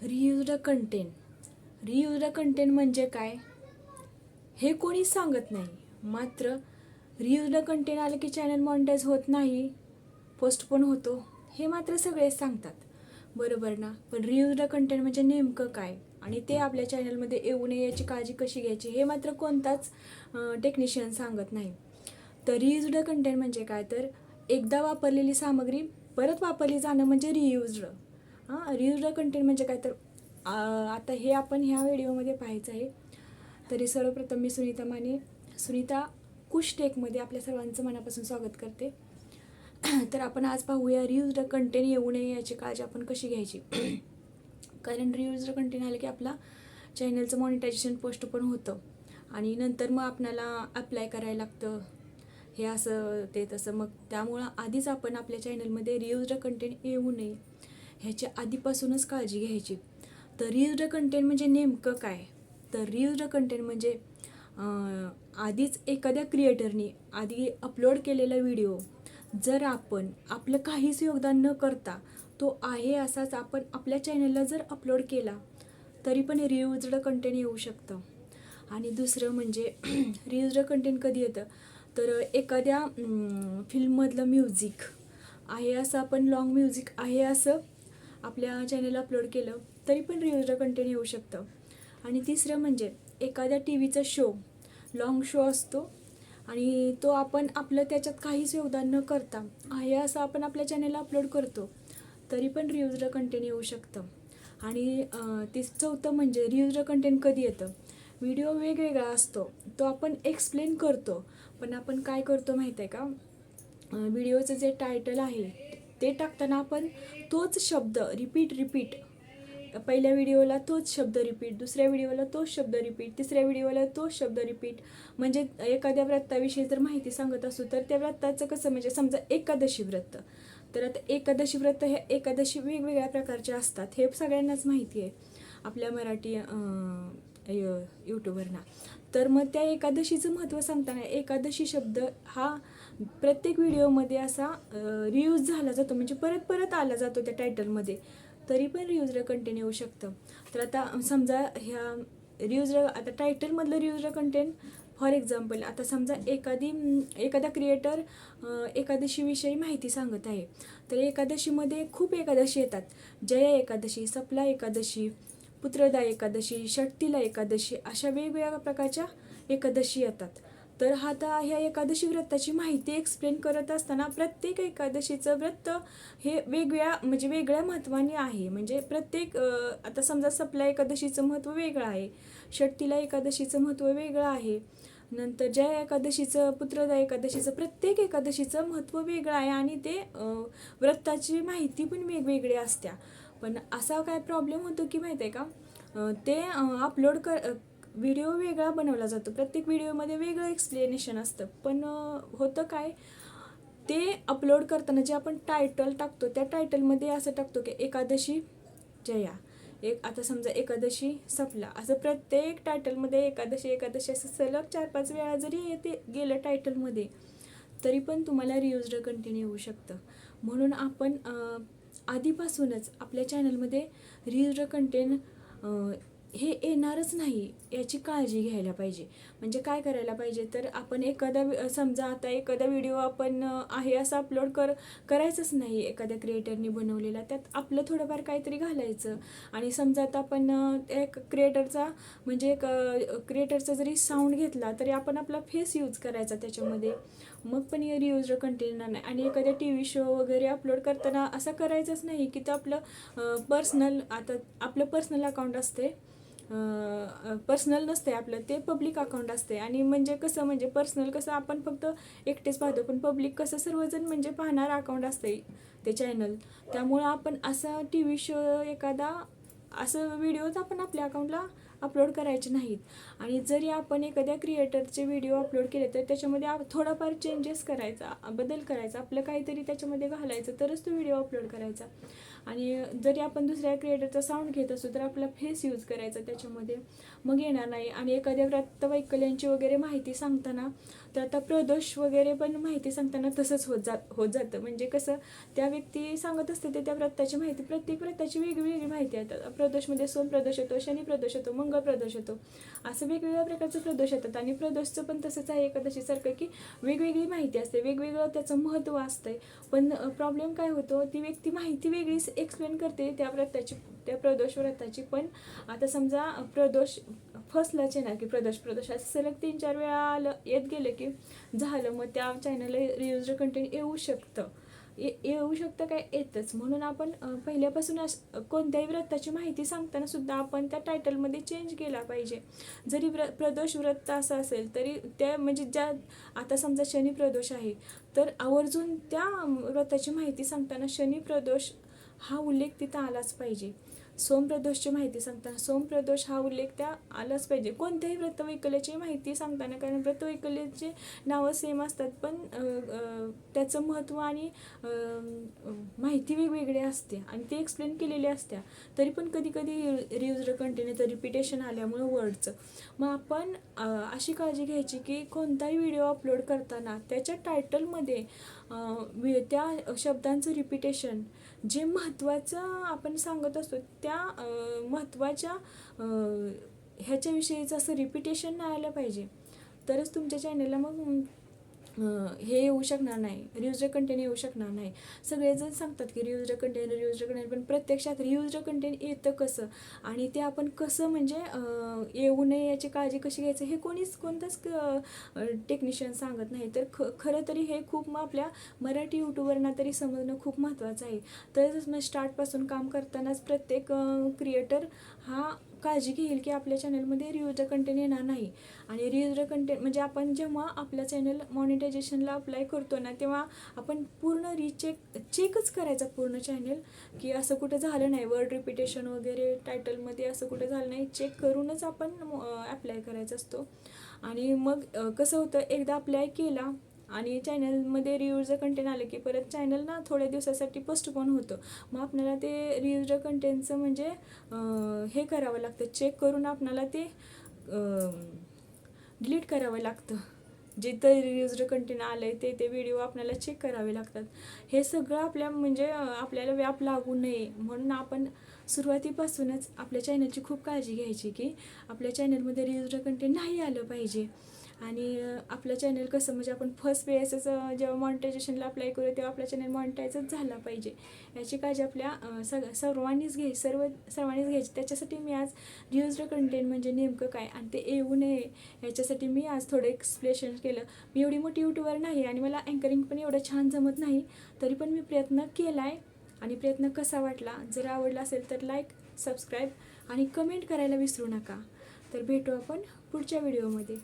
रियुज्ड content म्हणजे काय हे कोणी सांगत नाही. मात्र रियुज्ड कंटेंट आलं की चॅनल मॉनिटाईज होत नाही, पोस्टपोन होतो, हे मात्र सगळेच सांगतात, बरोबर ना. पण रियुज्ड कंटेंट म्हणजे नेमकं काय आणि ते आपल्या चॅनलमध्ये येऊ नये याची काळजी कशी घ्यायची हे मात्र कोणताच टेक्निशियन सांगत नाही. तर रियुज्ड कंटेंट म्हणजे काय, तर एकदा वापरलेली सामग्री परत वापरली जाणं म्हणजे रियुज्ड. रियुज्ड कंटेंट म्हणजे काय, तर आता हे आपण ह्या व्हिडिओमध्ये पाहायचं आहे. तरी सर्वप्रथम मी सुनीता कुशटेकमध्ये आपल्या सर्वांचं मनापासून स्वागत करते. तर आपण आज पाहूया रियुज्ड कंटेंट येऊ नये याची काळजी आपण कशी घ्यायची. कारण रियुज्ड कंटेंट आलं की आपला चॅनलचं मॉनिटायझेशन पोस्टपोन होतं आणि नंतर मग आपल्याला अप्लाय करायला लागतं, हे असं ते तसं. मग त्यामुळं आधीच आपण आपल्या चॅनलमध्ये रियुज्ड कंटेंट येऊ नये ह्याची आधीपासूनच काळजी घ्यायची. तर रियुज्ड कंटेंट म्हणजे नेमकं काय, तर रियुज्ड कंटेंट म्हणजे आधीच एखाद्या क्रिएटरनी आधी अपलोड केलेला व्हिडिओ जर आपण आपलं काहीच योगदान न करता तो आहे असाच आपण आपल्या चॅनलला जर अपलोड केला तरी पण रियुज्ड कंटेंट येऊ शकतं. आणि दुसरं म्हणजे रियुज्ड कंटेंट कधी येतं, तर एखाद्या फिल्ममधलं म्युझिक आहे असं आपण लॉंग म्युझिक आहे असं आपल्या चॅनलला अपलोड केलं तरी पण रियुज्ड कंटेंट येऊ शकतं. आणि तिसरं म्हणजे एखाद्या टी व्हीचा शो, लॉंग शो असतो आणि तो आपण आपलं त्याच्यात काहीच योगदान न करता आहे असं आपण आपल्या चॅनलला अपलोड करतो तरी पण रियुज्ड कंटेंट येऊ शकतं. आणि चौथं म्हणजे रियुज्ड कंटेंट कधी येतं, व्हिडिओ वेगवेगळा असतो, तो आपण एक्सप्लेन करतो पण आपण काय करतो माहीत आहे का, व्हिडिओचं जे टायटल आहे ते टाकताना आपण तोच शब्द रिपीट पहिल्या व्हिडिओला तोच शब्द रिपीट, दुसऱ्या व्हिडिओला तोच शब्द रिपीट, तिसऱ्या व्हिडिओला तोच शब्द रिपीट. म्हणजे एखाद्या व्रताविषयी जर माहिती सांगत असू तर त्या व्रताचं कसं, म्हणजे समजा एकादशी व्रत, तर आता एकादशी व्रत हे एकादशी वेगवेगळ्या प्रकारचे असतात हे सगळ्यांनाच माहिती आहे आपल्या मराठी यूट्यूबरना. तर मग त्या एकादशीचं महत्त्व सांगताना एकादशी शब्द हा प्रत्येक व्हिडिओमध्ये असा रियूज झाला जातो, म्हणजे परत परत आला जातो त्या टायटलमध्ये, तरी पण रियुज्ड कंटेंट येऊ शकतं. तर आता समजा ह्या आता टायटलमधलं रियुज्ड कंटेंट फॉर एक्झाम्पल, आता समजा एखादा क्रिएटर एकादशीविषयी माहिती सांगत आहे, तर एकादशीमध्ये खूप एकादशी येतात, जया एकादशी, सपला एकादशी, पुत्रदा एकादशी, षष्ठीला एकादशी, अशा वेगवेगळ्या प्रकारच्या एकादशी येतात. तर आता ह्या एकादशी व्रताची माहिती एक्सप्लेन करत असताना प्रत्येक एकादशीचं व्रत हे वेगळ्या महत्त्वाने आहे. म्हणजे प्रत्येक आता समजा सपला एकादशीचं महत्त्व वेगळं आहे, षष्ठीला एकादशीचं महत्त्व वेगळं आहे, नंतर जया एकादशीचं, पुत्रदा एकादशीचं, प्रत्येक एकादशीचं महत्त्व वेगळं आहे आणि ते व्रताची माहिती पण वेगवेगळी असत्या. पण असा काय प्रॉब्लेम होतो की माहीत आहे का, ते व्हिडिओ वेगळा बनवला जातो, प्रत्येक व्हिडिओमध्ये वेगळं एक्सप्लेनेशन असतं. पण होतं काय, ते अपलोड करताना जे आपण टायटल टाकतो त्या टायटलमध्ये असं टाकतो की एकादशी जया, आता समजा एकादशी सपला, असं प्रत्येक टायटलमध्ये एकादशी असं सलग 4-5 वेळा जरी येते गेलं टायटलमध्ये तरी पण तुम्हाला रियुज्ड कंटेंट येऊ शकतं. म्हणून आपण आधीपासूनच आपल्या चॅनलमध्ये रियुज्ड कंटेंट हे येणारच नाही याची काळजी घ्यायला पाहिजे. म्हणजे काय करायला पाहिजे, तर आपण समजा आता एखादा व्हिडिओ आपण आहे असं अपलोड करायचंच नाही, एखाद्या क्रिएटरनी बनवलेला, त्यात आपलं थोडंफार काहीतरी घालायचं. आणि समजा आता आपण एक क्रिएटरचा जरी साऊंड घेतला तरी आपण आपला फेस यूज करायचा त्याच्यामध्ये, मग पण रियुज्ड कंटेंट येणार नाही. आणि एखाद्या टी व्ही शो वगैरे अपलोड करताना असं करायचंच नाही की ते आपलं पर्सनल अकाउंट असते, पर्सनल नसते आपलं, ते पब्लिक अकाउंट असते. आणि म्हणजे पर्सनल कसं आपण फक्त एकटेच पाहतो, पण पब्लिक कसं सर्वजण म्हणजे पाहणार अकाउंट असते ते चॅनल. त्यामुळं आपण असा टी व्ही शो एखादा असं व्हिडिओज आपण आपल्या अकाउंटला अपलोड करायचे नाहीत. आणि जरी आपण एखाद्या क्रिएटरचे व्हिडिओ अपलोड केले तर त्याच्यामध्ये थोडाफार चेंजेस करायचा, बदल करायचा, आपलं काहीतरी त्याच्यामध्ये घालायचं, तरच तो व्हिडिओ अपलोड करायचा. आणि जरी आपण दुसऱ्या क्रिएटरचा साऊंड घेत असू तर आपला फेस यूज करायचा त्याच्यामध्ये, मग येणार नाही. आणि एखाद्या व्रतवैकल्यांची वगैरे माहिती सांगताना तर आता प्रदोष वगैरे पण माहिती सांगताना तसंच होत जातं. म्हणजे कसं त्या व्यक्ती सांगत असते ते त्या व्रताची माहिती, प्रत्येक व्रताची वेगवेगळी माहिती आहे. प्रदोषमध्ये सोम प्रदोष येतो, शनी प्रदोष येतो, मंगळ प्रदोष येतो, असं वेगवेगळ्या प्रकारचे प्रदोष येतात. आणि प्रदोषचं पण तसंच आहे एकादशीसारखं की वेगवेगळी माहिती असते, वेगवेगळं त्याचं महत्त्व असतंय. पण प्रॉब्लेम काय होतो, ती व्यक्ती माहिती वेगळीच एक्सप्लेन करते त्या व्रताची, त्या प्रदोष व्रताची. पण आता समजा प्रदोष फसलाच येणार की प्रदोष असं सलग 3-4 वेळा आलं येत गेलं की झालं, मग त्या चॅनलला रियुज्ड कंटेंट येऊ शकतं. येऊ शकतं काय, येतच. म्हणून आपण पहिल्यापासून कोणत्याही व्रताची माहिती सांगताना सुद्धा आपण त्या टायटलमध्ये चेंज केला पाहिजे. जरी प्रदोष व्रत असं असेल तरी त्या म्हणजे ज्या आता समजा शनी प्रदोष आहे तर आवर्जून त्या व्रताची माहिती सांगताना शनी प्रदोष हा उल्लेख तिथं आलाच पाहिजे. सोमप्रदोषची माहिती सांगताना सोमप्रदोष हा उल्लेख त्या आलाच पाहिजे. कोणत्याही व्रतवैकल्याची माहिती सांगताना, कारण व्रतवैकल्याचे नावं सेम असतात पण त्याचं महत्त्व आणि माहिती वेगवेगळी असते आणि ते एक्सप्लेन केलेली असते. तरी पण कधी कधी रियुज्ड कंटेंट रिपिटेशन आल्यामुळे वर्डचं, मग आपण अशी काळजी घ्यायची की कोणताही व्हिडिओ अपलोड करताना त्याच्या टायटलमध्ये त्या शब्दांचं रिपिटेशन, जे महत्त्वाचं आपण सांगत असतो त्या महत्त्वाच्या ह्याच्याविषयीचं असं रिपिटेशन नाही आलं पाहिजे. तरच तुमच्या चॅनलला मग हे येऊ शकणार नाही, रियुज्ड कंटेंट येऊ शकणार नाही. सगळेजण सांगतात की रियुज्ड कंटेंट, पण प्रत्यक्षात रियुज्ड कंटेंट येतं कसं आणि ते आपण कसं म्हणजे येऊ नये याची काळजी कशी घ्यायचं हे कोणताच टेक्निशियन सांगत नाही. तर खरं तरी हे खूप मग आपल्या मराठी यूट्यूबरना तरी समजणं खूप महत्त्वाचं आहे. तरच मग स्टार्टपासून काम करतानाच प्रत्येक क्रिएटर हा काळजी घेईल की आपल्या चॅनलमध्ये रियुज्ड कंटेंट येणार नाही. आणि रियुज्ड कंटेंट म्हणजे आपण जेव्हा आपलं चॅनल मॉनिटायझेशनला अप्लाय करतो ना, तेव्हा आपण पूर्ण चेकच करायचा पूर्ण चॅनल की असं कुठं झालं नाही, वर्ड रिपिटेशन वगैरे टायटलमध्ये असं कुठं झालं नाही, चेक करूनच आपण अप्लाय करायचा असतो. आणि मग कसं होतं, एकदा अप्लाय केला आणि चॅनलमध्ये रियुज्ड कंटेंट आलं की परत चॅनल ना थोड्या दिवसासाठी पोस्टपोन होतं. मग आपल्याला ते रियुज्ड कंटेंटचं म्हणजे हे करावं लागतं, चेक करून आपल्याला ते डिलीट करावं लागतं. जिथं रियुज्ड कंटेंट आलं आहे ते व्हिडिओ आपल्याला चेक करावे लागतात. हे सगळं आपल्या म्हणजे आपल्याला व्याप लागू नये म्हणून आपण सुरुवातीपासूनच आपल्या चॅनलची खूप काळजी घ्यायची की आपल्या चॅनलमध्ये रियुज्ड कंटेंट नाही आलं पाहिजे. आणि आपलं चॅनल कसं म्हणजे आपण फर्स्ट वेळेसच जेव्हा मॉनिटायझेशनला अप्लाय करू तेव्हा आपलं चॅनल मॉनिटाईजच झाला पाहिजे याची काळजी आपल्या सर्वांनीच घ्यायची. त्याच्यासाठी मी आज रियुज्ड कंटेंट म्हणजे नेमकं काय आणि ते येऊ नये याच्यासाठी मी आज थोडं एक्सप्लेनेशन केलं. मी एवढी मोठी यूट्यूबर नाही आणि मला अँकरिंग पण एवढं छान जमत नाही, तरी पण मी प्रयत्न केला आहे. आणि प्रयत्न कसा वाटला, जर आवडला असेल तर लाईक, सबस्क्राईब आणि कमेंट करायला विसरू नका. तर भेटू आपण पुढच्या व्हिडिओमध्ये.